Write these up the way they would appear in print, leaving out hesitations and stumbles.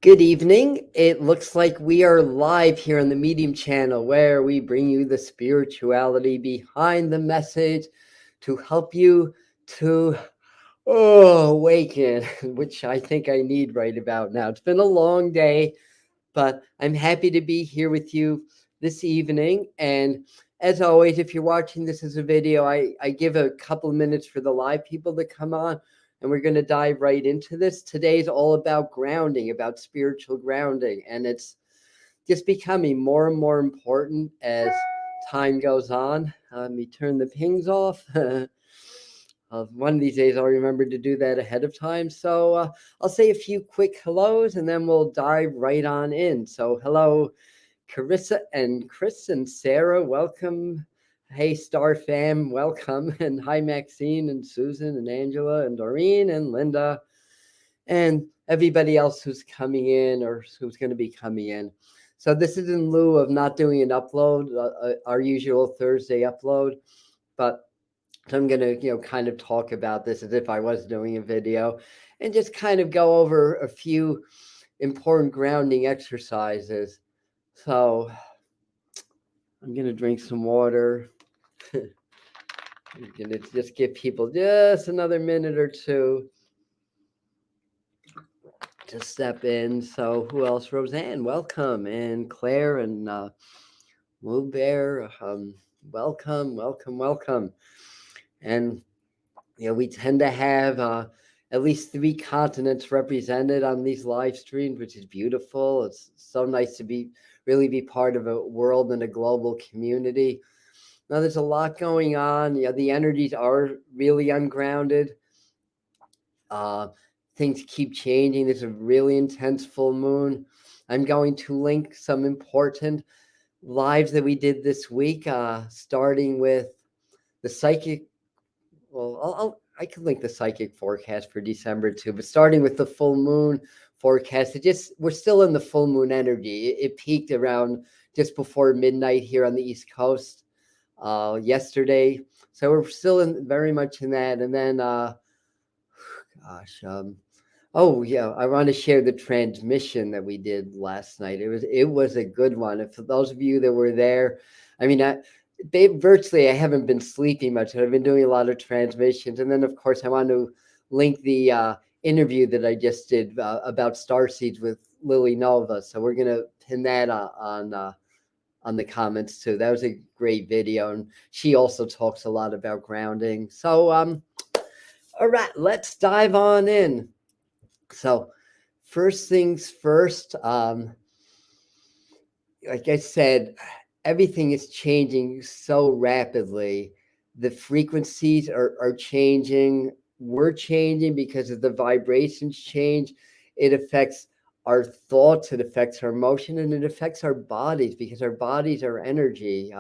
Good evening. It looks like we are live here on the Medium channel where we bring you the spirituality behind the message to help you to awaken, which I think I need right about now. It's been a long day, but I'm happy to be here with you this evening. And as always, if you're watching this as a video, I give a couple of minutes for the live people to come on, and we're going to dive right into this. Today's all about grounding, about spiritual grounding, and it's just becoming more and more important as time goes on. Let me turn the pings off. One of these days, I'll remember to do that ahead of time. So I'll say a few quick hellos, and then we'll dive right on in. So hello, Carissa and Chris and Sarah, welcome. Hey, Star Fam, welcome. And hi, Maxine and Susan and Angela and Doreen and Linda and everybody else who's coming in or who's going to be coming in. So this is in lieu of not doing an upload, our usual Thursday upload, but so I'm going to, kind of talk about this as if I was doing a video and just kind of go over a few important grounding exercises. So I'm going to drink some water. I'm going to just give people just another minute or two to step in. So who else? Roseanne, welcome. And Claire and Blue Bear, welcome. And we tend to have at least 3 continents represented on these live streams, which is beautiful. It's so nice to really be part of a world and a global community. Now, there's a lot going on. The energies are really ungrounded. Things keep changing. There's a really intense full moon. I'm going to link some important lives that we did this week, starting with the psychic. Well, I could link the psychic forecast for December too, but starting with the full moon forecast, we're still in the full moon energy. It peaked around just before midnight here on the East Coast yesterday, so we're still very much in that. And then, oh yeah, I want to share the transmission that we did last night. It was a good one. And for those of you that were there, I mean, virtually I haven't been sleeping much. I've been doing a lot of transmissions, and then of course I want to link the interview that I just did about starseeds with Lily Nova. So we're gonna pin that on the comments too. That was a great video, and she also talks a lot about grounding. So all right, let's dive on in. So first things first, like I said, everything is changing so rapidly. The frequencies are changing. We're changing because of the vibrations change. It affects our thoughts, it affects our emotion, and it affects our bodies because our bodies are energy.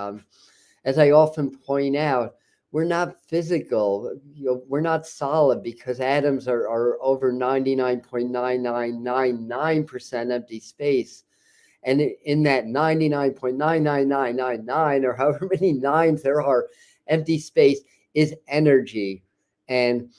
As I often point out, we're not physical. We're not solid because atoms are over 99.99999% empty space. And in that 99.99999, or however many nines there are, empty space is energy. And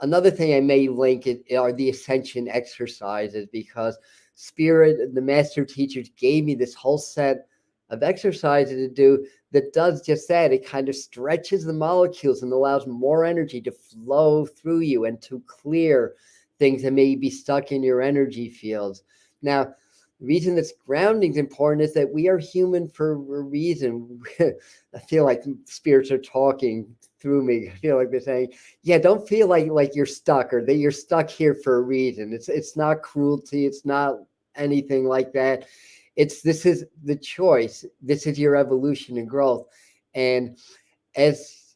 another thing I may link are the ascension exercises, because Spirit, the master teachers, gave me this whole set of exercises to do that does just that. It kind of stretches the molecules and allows more energy to flow through you and to clear things that may be stuck in your energy fields. Now, the reason this grounding is important is that we are human for a reason. I feel like spirits are talking through me. I feel like they're saying, yeah, don't feel like you're stuck, or that you're stuck here for a reason. It's not cruelty. It's not anything like that. This is the choice. This is your evolution and growth. And as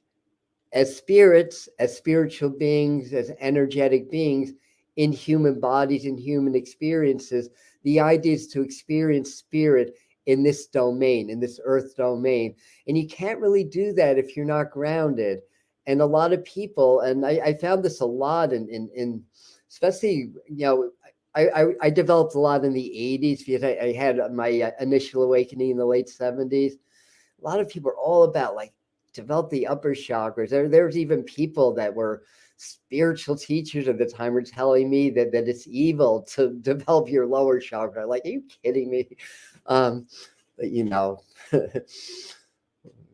spirits, as spiritual beings, as energetic beings in human bodies, in human experiences, the idea is to experience spirit in this domain, in this earth domain. And you can't really do that if you're not grounded. And a lot of people, and I found this a lot in especially, I developed a lot in the 80s because I had my initial awakening in the late 70s. A lot of people are all about like develop the upper chakras. There's even people that were spiritual teachers at the time were telling me that it's evil to develop your lower chakra. Like, are you kidding me? But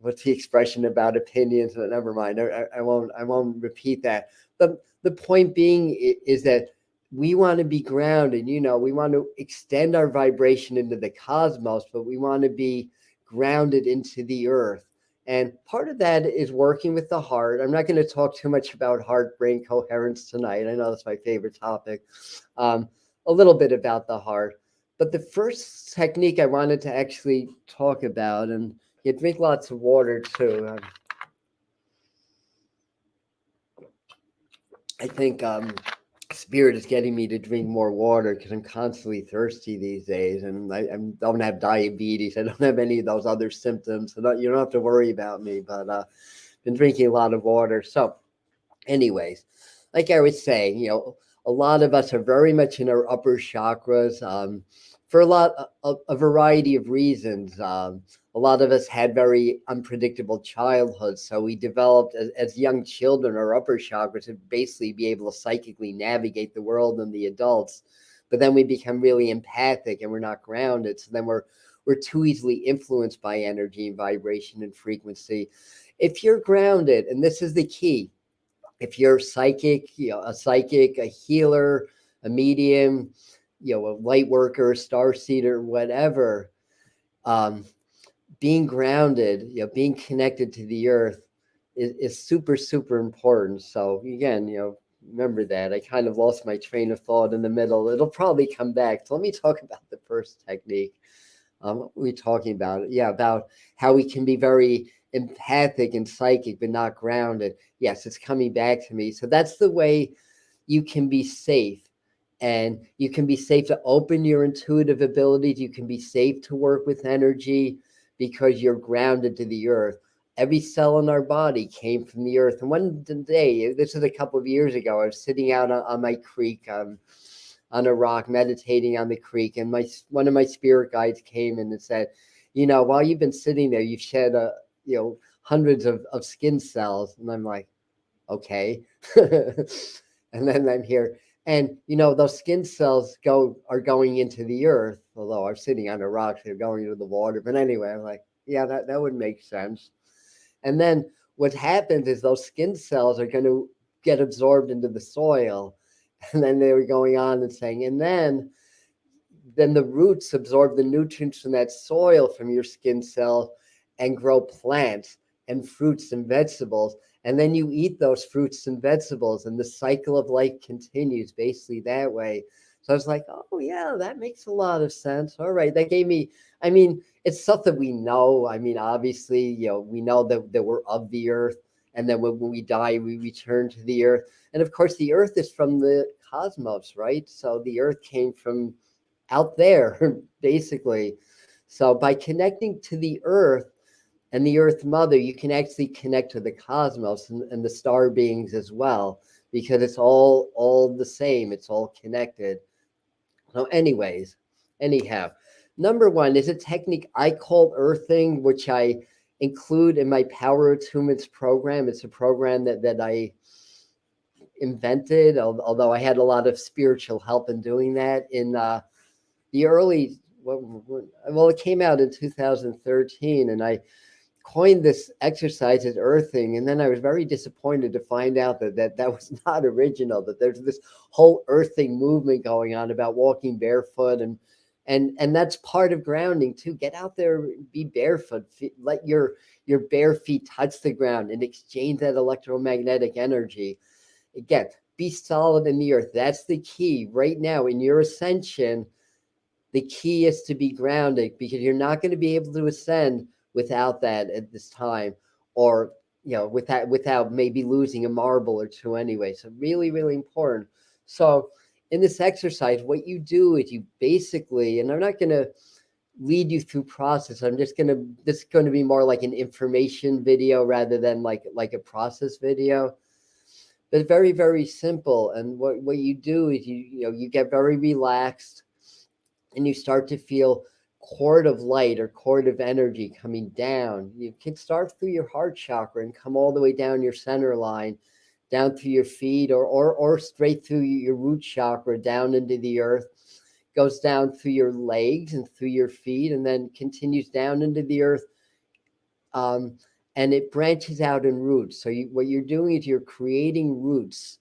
what's the expression about opinions? But never mind. I won't repeat that. But the point being is that we want to be grounded. We want to extend our vibration into the cosmos, but we want to be grounded into the earth. And part of that is working with the heart. I'm not going to talk too much about heart-brain coherence tonight. I know that's my favorite topic. A little bit about the heart. But the first technique I wanted to actually talk about, and you drink lots of water too. I think Spirit is getting me to drink more water because I'm constantly thirsty these days, and I don't have diabetes. I don't have any of those other symptoms, so you don't have to worry about me. But been drinking a lot of water. So, anyways, like I was saying, a lot of us are very much in our upper chakras for a variety of reasons. A lot of us had very unpredictable childhoods, so we developed as young children our upper chakras to basically be able to psychically navigate the world and the adults. But then we become really empathic and we're not grounded, so then we're too easily influenced by energy and vibration and frequency. If you're grounded, and this is the key, if you're psychic, a psychic, a healer, a medium, a light worker, a starseeder, whatever, being grounded, being connected to the earth is super, super important. So again, remember that. I kind of lost my train of thought in the middle. It'll probably come back. So let me talk about the first technique. What were we talking about? Yeah, about how we can be very empathic and psychic, but not grounded. Yes, it's coming back to me. So that's the way you can be safe. And you can be safe to open your intuitive abilities. You can be safe to work with energy because you're grounded to the earth. Every cell in our body came from the earth. And one day, this is a couple of years ago, I was sitting out on my creek, on a rock, meditating on the creek, and one of my spirit guides came in and said, while you've been sitting there, you've shed hundreds of skin cells. And I'm like, okay. And then I'm here, and those skin cells are going into the earth, although I'm sitting on a rock, they're going into the water. But anyway, I'm like, yeah, that would make sense. And then what happens is those skin cells are going to get absorbed into the soil. And then they were going on and saying, and then the roots absorb the nutrients from that soil from your skin cell and grow plants and fruits and vegetables. And then you eat those fruits and vegetables, and the cycle of life continues basically that way. So I was like, oh, yeah, that makes a lot of sense. All right. That gave me, it's stuff that we know. Obviously, we know that we're of the earth. And then when we die, we return to the earth. And of course, the earth is from the cosmos, right? So the earth came from out there, basically. So by connecting to the earth and the earth mother, you can actually connect to the cosmos and the star beings as well, because it's all the same. It's all connected. So anyhow, number one is a technique I call earthing, which I include in my power attunements program. It's a program that I invented, although I had a lot of spiritual help in doing that in the early, well, it came out in 2013, and I coined this exercise as earthing. And then I was very disappointed to find out that was not original, that there's this whole earthing movement going on about walking barefoot. And that's part of grounding too. Get out there, be barefoot, let your bare feet touch the ground and exchange that electromagnetic energy. Again, be solid in the earth. That's the key right now in your ascension. The key is to be grounded, because you're not going to be able to ascend without that at this time, or without maybe losing a marble or two anyway. So really, really important. So in this exercise, what you do is you basically, and I'm not going to lead you through process. This is going to be more like an information video rather than like a process video. But very, very simple. And what you do is you get very relaxed, and you start to feel cord of light or cord of energy coming down. You can start through your heart chakra and come all the way down your center line, down through your feet, or straight through your root chakra down into the earth, goes down through your legs and through your feet, and then continues down into the earth. And it branches out in roots. So what you're doing is you're creating roots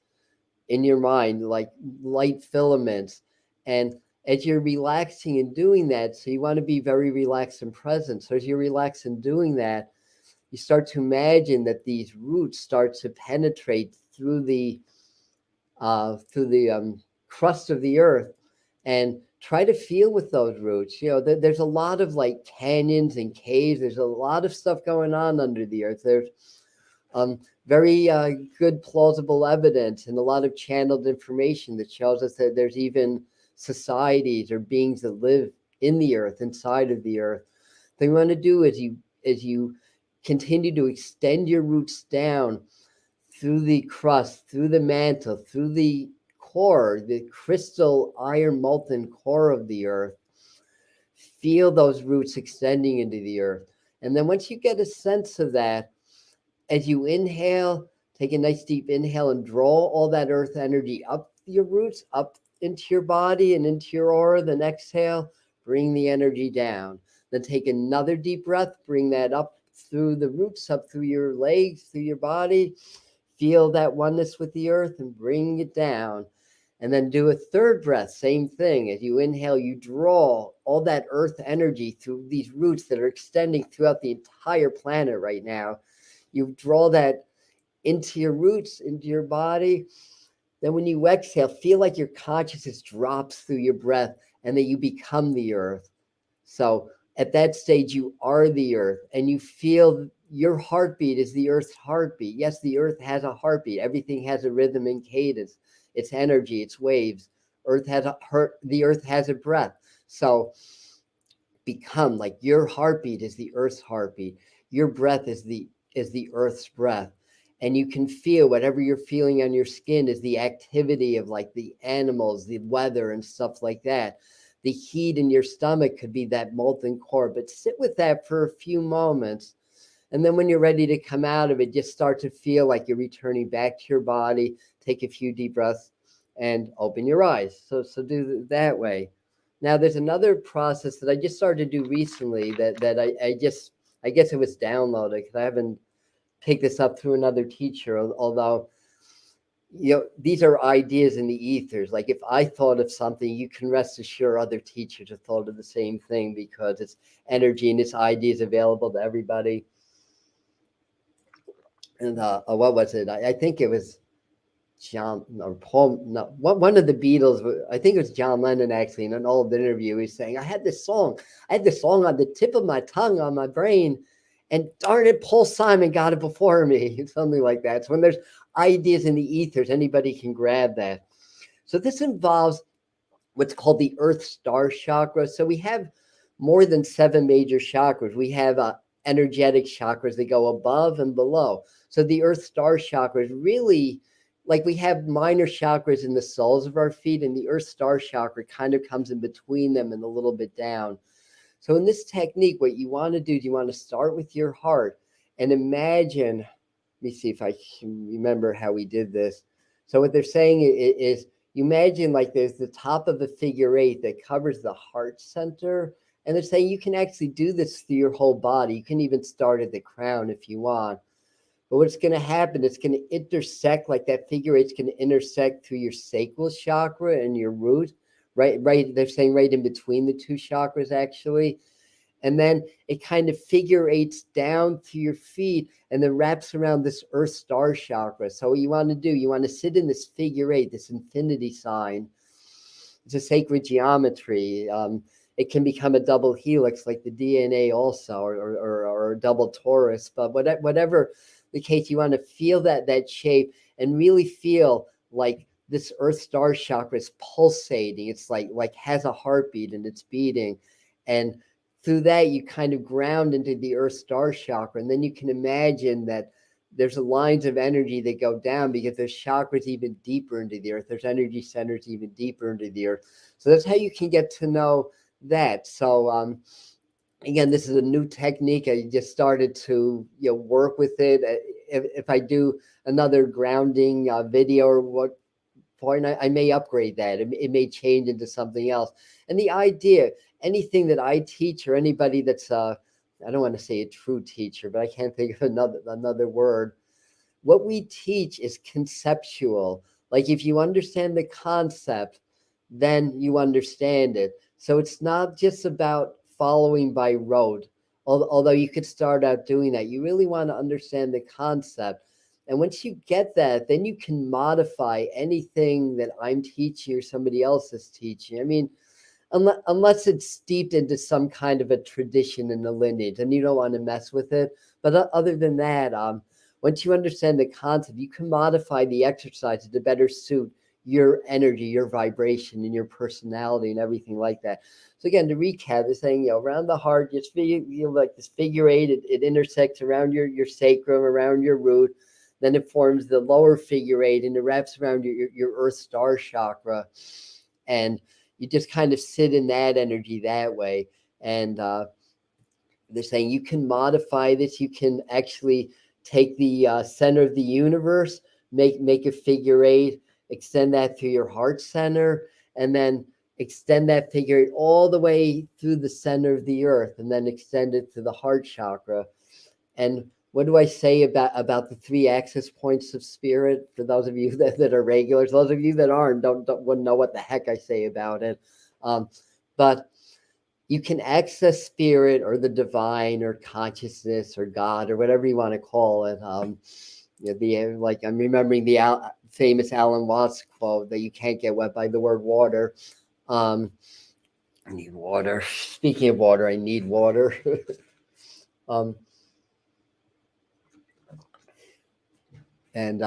in your mind, like light filaments. And as you're relaxing and doing that, so you want to be very relaxed and present. So as you're relaxed and doing that, you start to imagine that these roots start to penetrate through the crust of the earth, and try to feel with those roots. There's a lot of like canyons and caves. There's a lot of stuff going on under the earth. There's very good plausible evidence and a lot of channeled information that shows us that there's even societies or beings that live in the earth, inside of the earth. The thing you want to do is you continue to extend your roots down through the crust, through the mantle, through the core, the crystal iron molten core of the earth. Feel those roots extending into the earth. And then once you get a sense of that, as you inhale, take a nice deep inhale and draw all that earth energy up your roots, up into your body and into your aura. Then exhale, bring the energy down. Then take another deep breath, bring that up through the roots, up through your legs, through your body. Feel that oneness with the earth and bring it down. And then do a third breath, same thing. As you inhale, you draw all that earth energy through these roots that are extending throughout the entire planet right now. You draw that into your roots, into your body. Then when you exhale, feel like your consciousness drops through your breath and that you become the earth. So at that stage, you are the earth, and you feel your heartbeat is the earth's heartbeat. Yes, the earth has a heartbeat. Everything has a rhythm and cadence. It's energy, it's waves. The earth has a breath. So become like your heartbeat is the earth's heartbeat. Your breath is the earth's breath. And you can feel whatever you're feeling on your skin is the activity of like the animals, the weather and stuff like that. The heat in your stomach could be that molten core, but sit with that for a few moments. And then when you're ready to come out of it, just start to feel like you're returning back to your body. Take a few deep breaths and open your eyes. So do it that way. Now, there's another process that I just started to do recently that I guess it was downloaded because I haven't picked this up through another teacher, although these are ideas in the ethers. Like if I thought of something, you can rest assured other teachers have thought of the same thing because it's energy and it's ideas available to everybody. And what was it? I think it was John or Paul. No, one of the Beatles. I think it was John Lennon actually in an old interview. He's saying, I had this song on the tip of my tongue, on my brain, and darn it, Paul Simon got it before me. Something like that. So when there's ideas in the ethers, anybody can grab that. So this involves what's called the Earth Star Chakra. So we have more than 7 major chakras. We have energetic chakras that go above and below. So the Earth Star Chakra is really like we have minor chakras in the soles of our feet, and the Earth Star Chakra kind of comes in between them and a little bit down. So in this technique, what you want to do is you want to start with your heart and imagine, let me see if I can remember how we did this. So what they're saying is you imagine like there's the top of a figure 8 that covers the heart center. And they're saying you can actually do this through your whole body. You can even start at the crown if you want. But what's going to happen, it's going to intersect, like that figure 8's going to intersect through your sacral chakra and your root, right? They're saying right in between the 2 chakras, actually. And then it kind of figure 8s down to your feet and then wraps around this Earth Star Chakra. So what you want to do, you want to sit in this figure 8, this infinity sign. It's a sacred geometry. It can become a double helix like the DNA also, or a double torus. But whatever the case, you want to feel that shape and really feel like this Earth Star Chakra is pulsating. It's like has a heartbeat and it's beating. And through that, you kind of ground into the Earth Star Chakra. And then you can imagine that there's lines of energy that go down because there's chakras even deeper into the earth. There's energy centers even deeper into the earth. So that's how you can get to know that. So again, this is a new technique. I just started to work with it. If I do another grounding video or what point, I may upgrade that. It may change into something else. And the idea, anything that I teach or anybody that's I don't want to say a true teacher, but I can't think of another word. What we teach is conceptual. Like if you understand the concept, then you understand it. So it's not just about following by rote, although you could start out doing that. You really want to understand the concept. And once you get that, then you can modify anything that I'm teaching or somebody else is teaching. I mean, unless it's steeped into some kind of a tradition and a lineage, and you don't want to mess with it. But other than that, once you understand the concept, you can modify the exercise to better suit your energy, your vibration, and your personality, and everything like that. So again, to recap, they're saying, around the heart, just feel like this figure eight. It intersects around your sacrum, around your root. Then it forms the lower figure eight, and it wraps around your earth star chakra, and you just kind of sit in that energy that way. And they're saying you can modify this. You can actually take the center of the universe, make a figure eight, extend that through your heart center, and then extend that figure eight all the way through the center of the earth, and then extend it to the heart chakra. And what do I say about the three access points of spirit? For those of you that are regulars, those of you that aren't, wouldn't know what the heck I say about it. But you can access spirit or the divine or consciousness or God or whatever you want to call it. Like I'm remembering the famous Alan Watts quote that you can't get wet by the word water. I need water. Speaking of water, I need water. And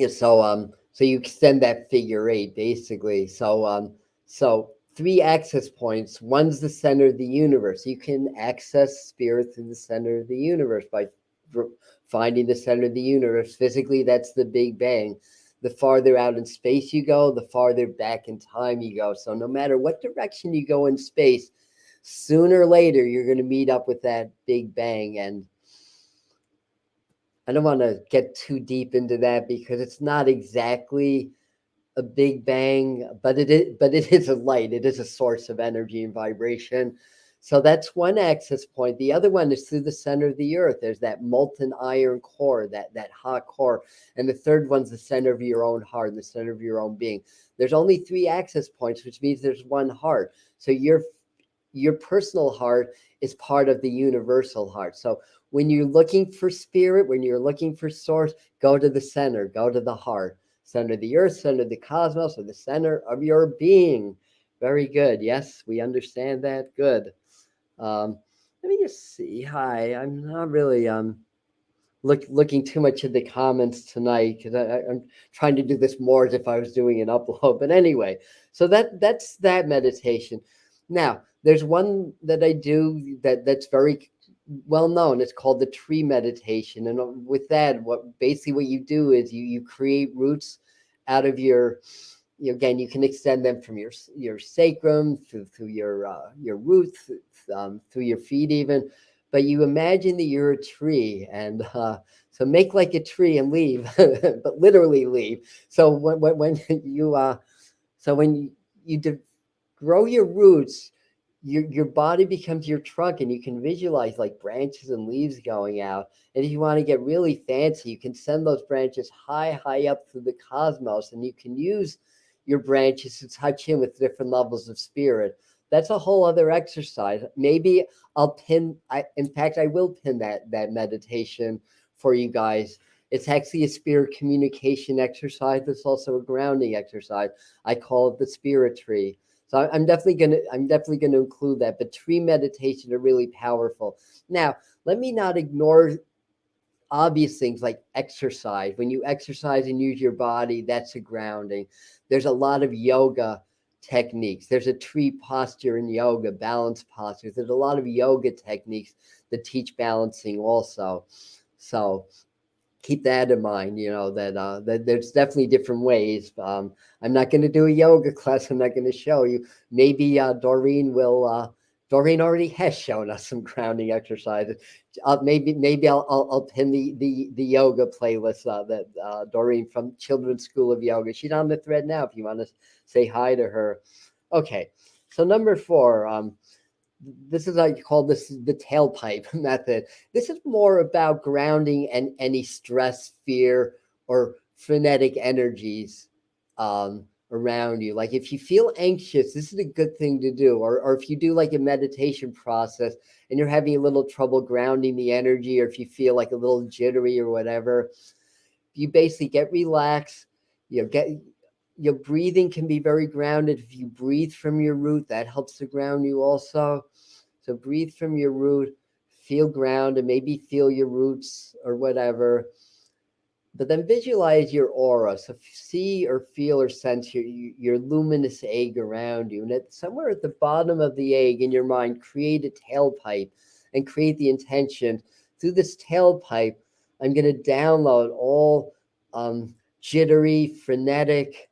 so you extend that figure eight basically. So three access points. One's the center of the universe. You can access spirit through the center of the universe by finding the center of the universe. Physically, that's the Big Bang. The farther out in space you go, the farther back in time you go. So no matter what direction you go in space, sooner or later you're going to meet up with that Big Bang. And I don't want to get too deep into that because it's not exactly a Big Bang, but it is a light. It is a source of energy and vibration. So that's one access point. The other one is through the center of the earth. There's that molten iron core, that hot core. And the third one's the center of your own heart, the center of your own being. There's only three access points, which means there's one heart. So your personal heart is part of the universal heart. So when you're looking for spirit, when you're looking for source, go to the center, go to the heart. Center of the earth, center of the cosmos, or the center of your being. Very good. Yes, we understand that. Good. Let me just see. Hi, I'm not really looking too much at the comments tonight because I'm trying to do this more as if I was doing an upload. But anyway, so that's that meditation. Now, there's one that I do that's very well known. It's called the tree meditation. And with that, what you do is you create roots out of your, again, you can extend them from your sacrum through your roots, through your feet even. But you imagine that you're a tree, and so make like a tree and leave, but literally leave. So when you grow your roots, your body becomes your trunk, and you can visualize like branches and leaves going out. And if you want to get really fancy, you can send those branches high up through the cosmos, and you can use your branches to touch in with different levels of spirit. That's a whole other exercise. Maybe in fact, I will pin that meditation for you guys. It's actually a spirit communication exercise. It's also a grounding exercise. I call it the spirit tree. So I'm definitely gonna include that. But tree meditation are really powerful. Now, let me not ignore obvious things like exercise. When you exercise and use your body, that's a grounding. There's a lot of yoga techniques. There's a tree posture in yoga, balance postures. There's a lot of yoga techniques that teach balancing also. So keep that in mind, that there's definitely different ways. I'm not going to do a yoga class. I'm not going to show you. Maybe Doreen will. Doreen already has shown us some grounding exercises. Maybe I'll pin the yoga playlist that Doreen from Children's School of Yoga. She's on the thread now. If you want to say hi to her. Okay, so number 4. This is, I call this the tailpipe method. This is more about grounding and any stress, fear, or frenetic energies around you. Like if you feel anxious, this is a good thing to do. Or if you do like a meditation process and you're having a little trouble grounding the energy, or if you feel like a little jittery or whatever, you basically get relaxed. Your breathing can be very grounded. If you breathe from your root, that helps to ground you also. So breathe from your root, feel grounded, maybe feel your roots or whatever. But then visualize your aura. So see or feel or sense your luminous egg around you. And somewhere at the bottom of the egg in your mind, create a tailpipe and create the intention. Through this tailpipe, I'm going to download all jittery, frenetic,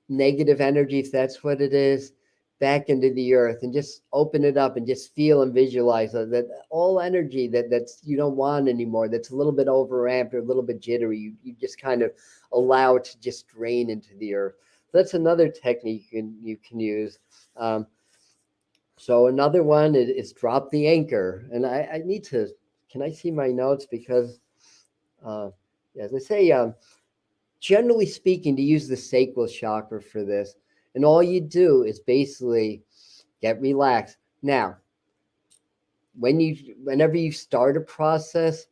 negative energy, if that's what it is, back into the earth, and just open it up and just feel and visualize that all energy that's you don't want anymore, that's a little bit overamped or a little bit jittery, you just kind of allow it to just drain into the earth. So that's another technique you can use. So another one is drop the anchor. And I need to, can I see my notes? Because as I say, generally speaking, to use the sacral chakra for this, and all you do is basically get relaxed. Now, whenever you start a process,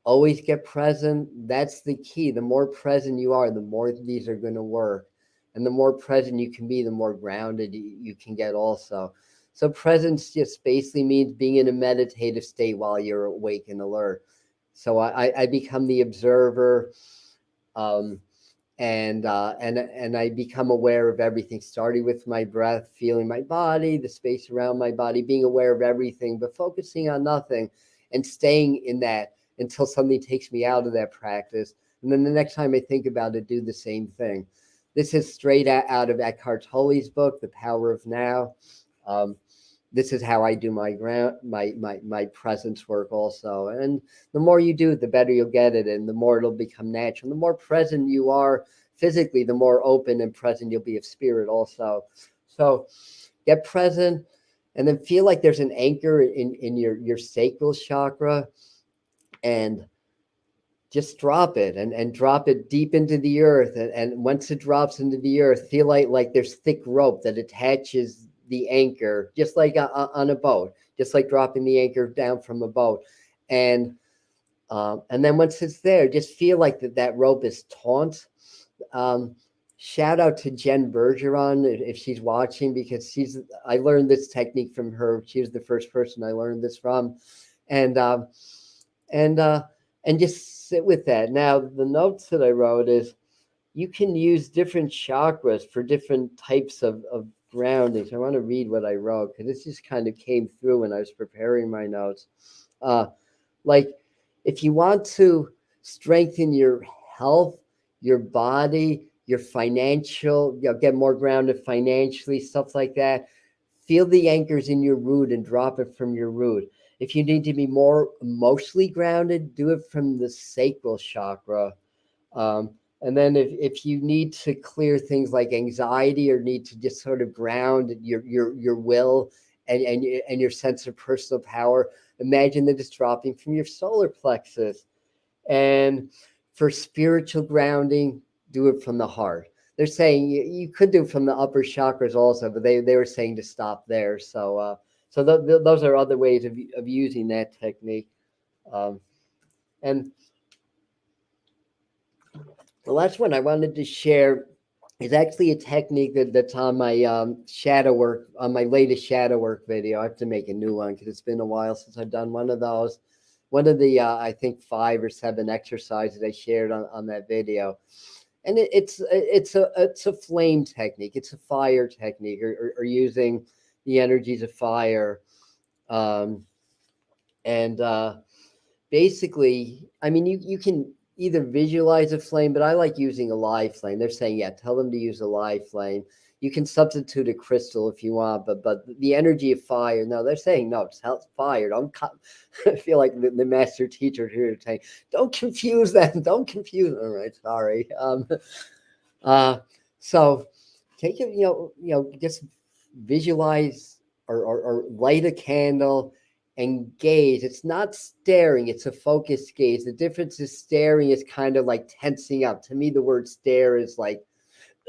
always get present. That's the key. The more present you are, the more these are going to work. And the more present you can be, the more grounded you can get also. So presence just basically means being in a meditative state while you're awake and alert. So I become the observer. And I become aware of everything, starting with my breath, feeling my body, the space around my body, being aware of everything, but focusing on nothing and staying in that until something takes me out of that practice. And then the next time I think about it, do the same thing. This is straight out of Eckhart Tolle's book, The Power of Now. This is how I do my presence work also. And the more you do it, the better you'll get it, and the more it'll become natural. The more present you are physically, the more open and present you'll be of spirit also. So get present, and then feel like there's an anchor in your sacral chakra, and just drop it and drop it deep into the earth. And once it drops into the earth, feel like there's thick rope that attaches the anchor, just like on a boat, just like dropping the anchor down from a boat. And then once it's there, just feel like that rope is taut. Shout out to Jen Bergeron if she's watching, because I learned this technique from her. She was the first person I learned this from. And just sit with that. Now, the notes that I wrote is you can use different chakras for different types of grounding. So I want to read what I wrote, because this just kind of came through when I was preparing my notes. Like if you want to strengthen your health, your body, your financial, get more grounded financially, stuff like that, feel the anchors in your root and drop it from your root. If you need to be more emotionally grounded, do it from the sacral chakra. And then if you need to clear things like anxiety, or need to just sort of ground your will and your sense of personal power, imagine that it's dropping from your solar plexus. And for spiritual grounding, do it from the heart. They're saying you could do it from the upper chakras also, but they were saying to stop there. So those are other ways of using that technique. And the last one I wanted to share is actually a technique that's on my shadow work, on my latest shadow work video. I have to make a new one because it's been a while since I've done one of those. One of the, I think 5 or 7 exercises I shared on that video. And it's a flame technique. It's a fire technique, or using the energies of fire. And basically, I mean, you can either visualize a flame, but I like using a live flame. They're saying, yeah, tell them to use a live flame. You can substitute a crystal if you want, but the energy of fire, no, they're saying, no, it's fire. Don't I feel like the master teacher here saying, don't confuse them. Don't confuse them. All right, sorry. So take it, just visualize or light a candle and gaze. It's not staring, it's a focused gaze. The difference is staring is kind of like tensing up. To me, the word stare is like,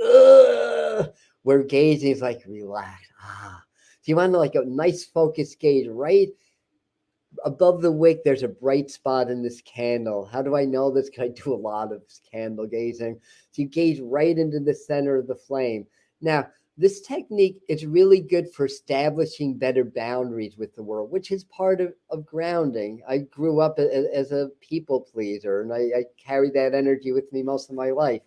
ugh, where gazing is like relax. So you want to like a nice focused gaze right above the wick. There's a bright spot in this candle. How do I know this? Because I do a lot of candle gazing. So you gaze right into the center of the flame. Now, this technique is really good for establishing better boundaries with the world, which is part of grounding. I grew up as a people pleaser, and I carried that energy with me most of my life.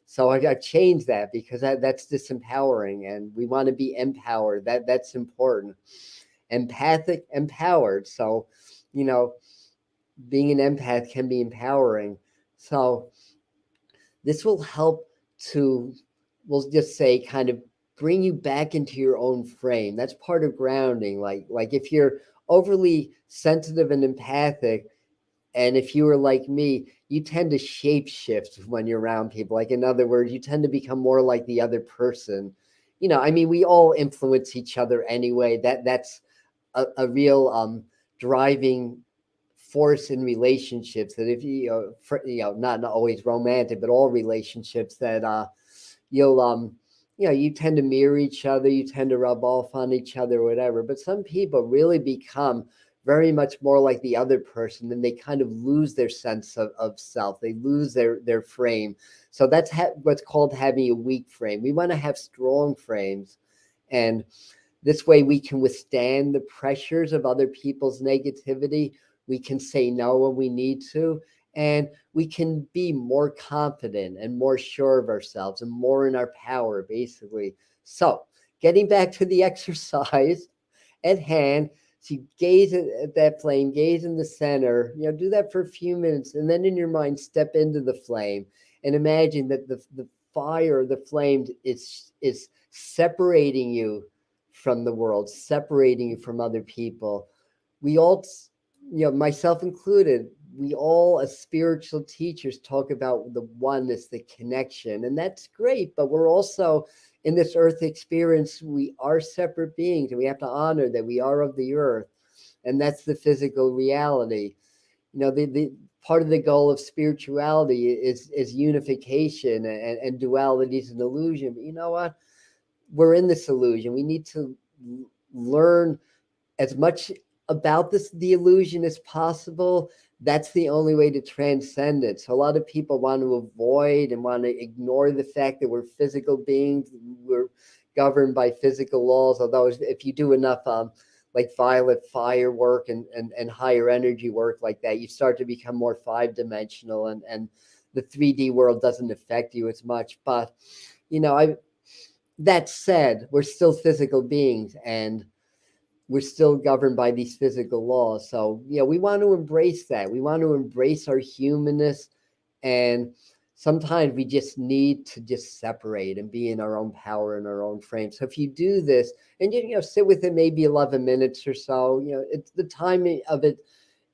So I changed that because that's disempowering, and we want to be empowered. That's important. Empathic, empowered. So, being an empath can be empowering. So this will help to, we'll just say, kind of bring you back into your own frame. That's part of grounding. Like if you're overly sensitive and empathic, and if you were like me, you tend to shape shift when you're around people. Like, in other words, you tend to become more like the other person. We all influence each other anyway. That's a real driving force in relationships, that if not always romantic, but all relationships, that you'll you tend to mirror each other, you tend to rub off on each other, whatever. But some people really become very much more like the other person, and they kind of lose their sense of self. They lose their frame. So that's what's called having a weak frame. We want to have strong frames, and this way we can withstand the pressures of other people's negativity. We can say no when we need to, and we can be more confident and more sure of ourselves and more in our power, basically. So getting back to the exercise at hand, so you gaze at that flame, gaze in the center, do that for a few minutes, and then in your mind, step into the flame and imagine that the fire, the flame is separating you from the world, separating you from other people. We all, myself included, we all as spiritual teachers talk about the oneness, the connection, and that's great. But we're also in this earth experience, we are separate beings, and we have to honor that we are of the earth, and that's the physical reality. The part of the goal of spirituality is unification, and duality is an illusion. But you know what? We're in this illusion. We need to learn as much about the illusion as possible. That's the only way to transcend it. So a lot of people want to avoid and want to ignore the fact that we're physical beings. We're governed by physical laws. Although if you do enough like violet fire work and higher energy work like that, you start to become more 5-dimensional, and the 3D world doesn't affect you as much. But that said, we're still physical beings, and we're still governed by these physical laws. So, we want to embrace that. We want to embrace our humanness. And sometimes we just need to just separate and be in our own power, in our own frame. So if you do this and sit with it maybe 11 minutes or so, it's the timing of it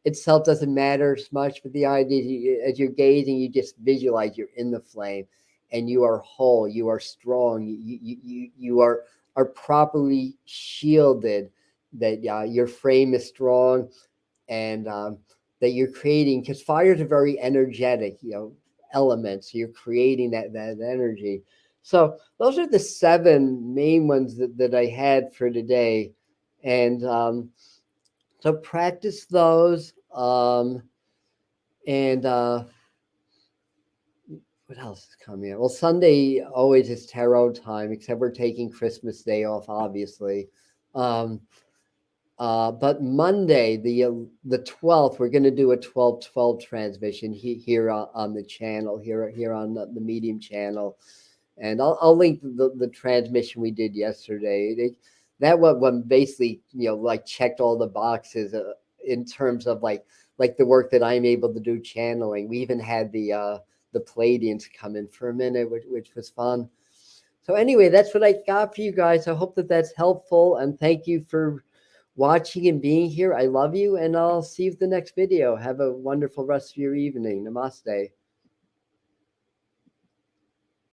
itself doesn't matter as much, but the idea is, as you're gazing, you just visualize you're in the flame, and you are whole, you are strong, you are properly shielded, that your frame is strong, and that you're creating, because fire is a very energetic element. So you're creating that energy. So those are the 7 main ones that I had for today. And so practice those. And what else is coming up? Well, Sunday always is tarot time, except we're taking Christmas Day off, obviously. But Monday, the 12th, we're going to do a 12-12 transmission here on the channel, here on the Medium channel. And I'll link the transmission we did yesterday. That one basically, like checked all the boxes in terms of like like the work that I'm able to do channeling. We even had the Palladians come in for a minute, which was fun. So anyway, that's what I got for you guys. I hope that that's helpful, and thank you for watching and being here. I love you, and I'll see you in the next video. Have a wonderful rest of your evening. Namaste.